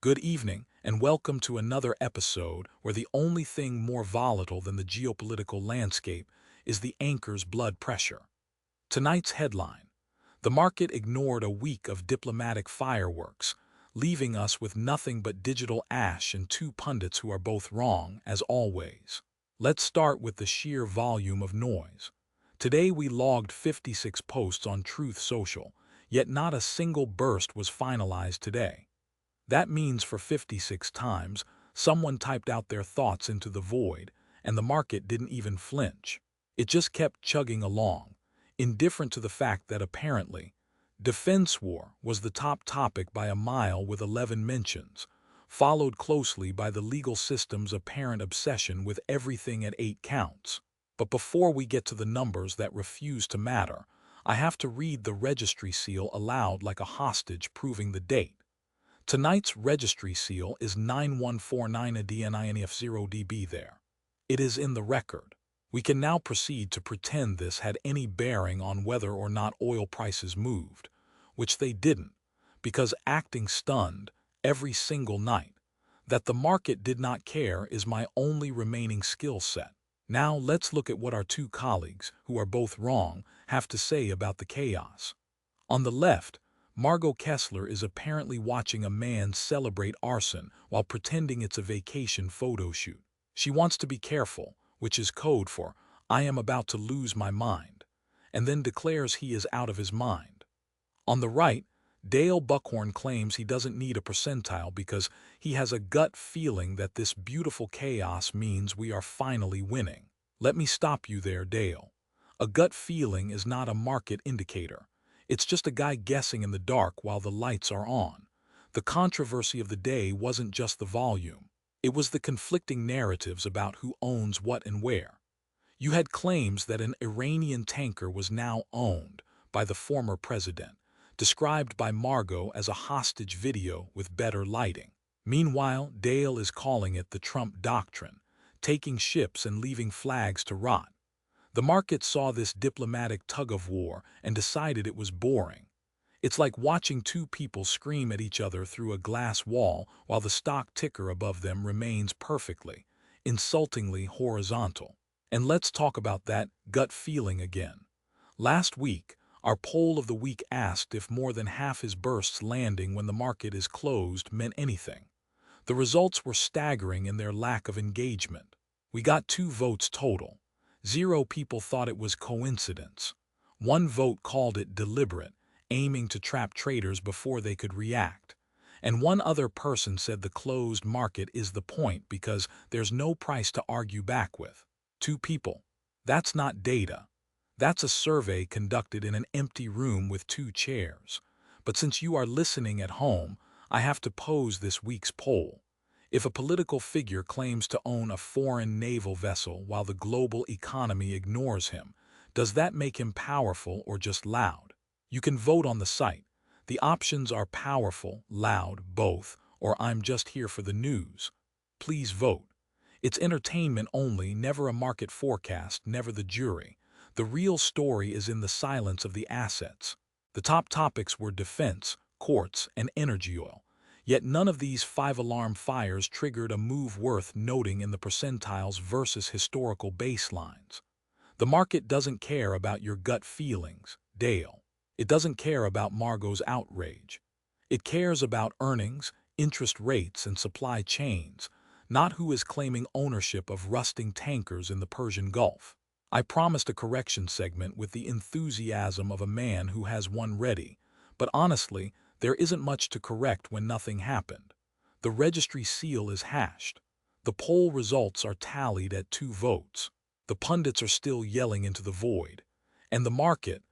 Good evening, and welcome to another episode where the only thing more volatile than the geopolitical landscape is the anchor's blood pressure. Tonight's headline: the market ignored a week of diplomatic fireworks, leaving us with nothing but digital ash and two pundits who are both wrong, as always. Let's start with the sheer volume of noise. Today we logged 56 posts on Truth Social, yet not a single burst was finalized today. That means for 56 times, someone typed out their thoughts into the void, and the market didn't even flinch. It just kept chugging along, indifferent to the fact that apparently, defense war was the top topic by a mile with 11 mentions, followed closely by the legal system's apparent obsession with everything at 8 counts. But before we get to the numbers that refuse to matter, I have to read the registry seal aloud like a hostage proving the date. Tonight's registry seal is 9149ADNINF0DB there. It is in the record. We can now proceed to pretend this had any bearing on whether or not oil prices moved, which they didn't, because acting stunned every single night. That the market did not care is my only remaining skill set. Now let's look at what our two colleagues, who are both wrong, have to say about the chaos. On the left, Margot Kessler is apparently watching a man celebrate arson while pretending it's a vacation photo shoot. She wants to be careful, which is code for "I am about to lose my mind," and then declares he is out of his mind. On the right, Dale Buckhorn claims he doesn't need a percentile because he has a gut feeling that this beautiful chaos means we are finally winning. Let me stop you there, Dale. A gut feeling is not a market indicator. It's just a guy guessing in the dark while the lights are on. The controversy of the day wasn't just the volume. It was the conflicting narratives about who owns what and where. You had claims that an Iranian tanker was now owned by the former president, described by Margot as a hostage video with better lighting. Meanwhile, Dale is calling it the Trump doctrine, taking ships and leaving flags to rot. The market saw this diplomatic tug-of-war and decided it was boring. It's like watching two people scream at each other through a glass wall while the stock ticker above them remains perfectly, insultingly horizontal. And let's talk about that gut feeling again. Last week, our poll of the week asked if more than half his bursts landing when the market is closed meant anything. The results were staggering in their lack of engagement. We got 2 votes total. 0 people thought it was coincidence. 1 vote called it deliberate, aiming to trap traders before they could react. And 1 other person said the closed market is the point because there's no price to argue back with. 2 people. That's not data. That's a survey conducted in an empty room with 2 chairs. But since you are listening at home, I have to pose this week's poll. If a political figure claims to own a foreign naval vessel while the global economy ignores him, does that make him powerful or just loud? You can vote on the site. The options are powerful, loud, both, or I'm just here for the news. Please vote. It's entertainment only, never a market forecast, never the jury. The real story is in the silence of the assets. The top topics were defense, courts, and energy oil. Yet none of these 5-alarm fires triggered a move worth noting in the percentiles versus historical baselines. The market doesn't care about your gut feelings, Dale. It doesn't care about Margot's outrage. It cares about earnings, interest rates, and supply chains, not who is claiming ownership of rusting tankers in the Persian Gulf. I promised a correction segment with the enthusiasm of a man who has one ready, but honestly, there isn't much to correct when nothing happened. The registry seal is hashed. The poll results are tallied at 2 votes. The pundits are still yelling into the void. And the market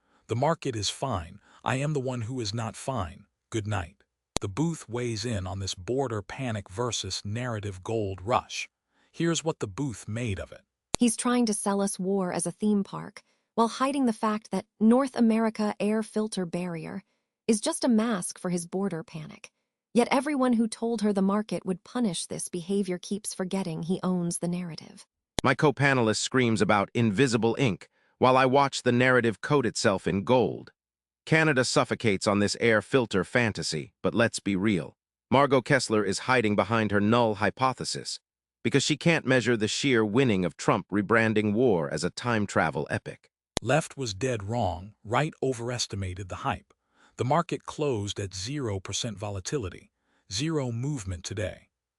is fine. I am the one who is not fine. Good night. The booth weighs in on this border panic versus narrative gold rush. Here's what the booth made of it. He's trying to sell us war as a theme park, while hiding the fact that North America air filter barrier is just a mask for his border panic. Yet everyone who told her the market would punish this behavior keeps forgetting he owns the narrative. My co-panelist screams about invisible ink, while I watch the narrative coat itself in gold. Canada suffocates on this air filter fantasy, but let's be real. Margot Kessler is hiding behind her null hypothesis because she can't measure the sheer winning of Trump rebranding war as a time travel epic. Left was dead wrong, right overestimated the hype. The market closed at 0% volatility, zero movement today.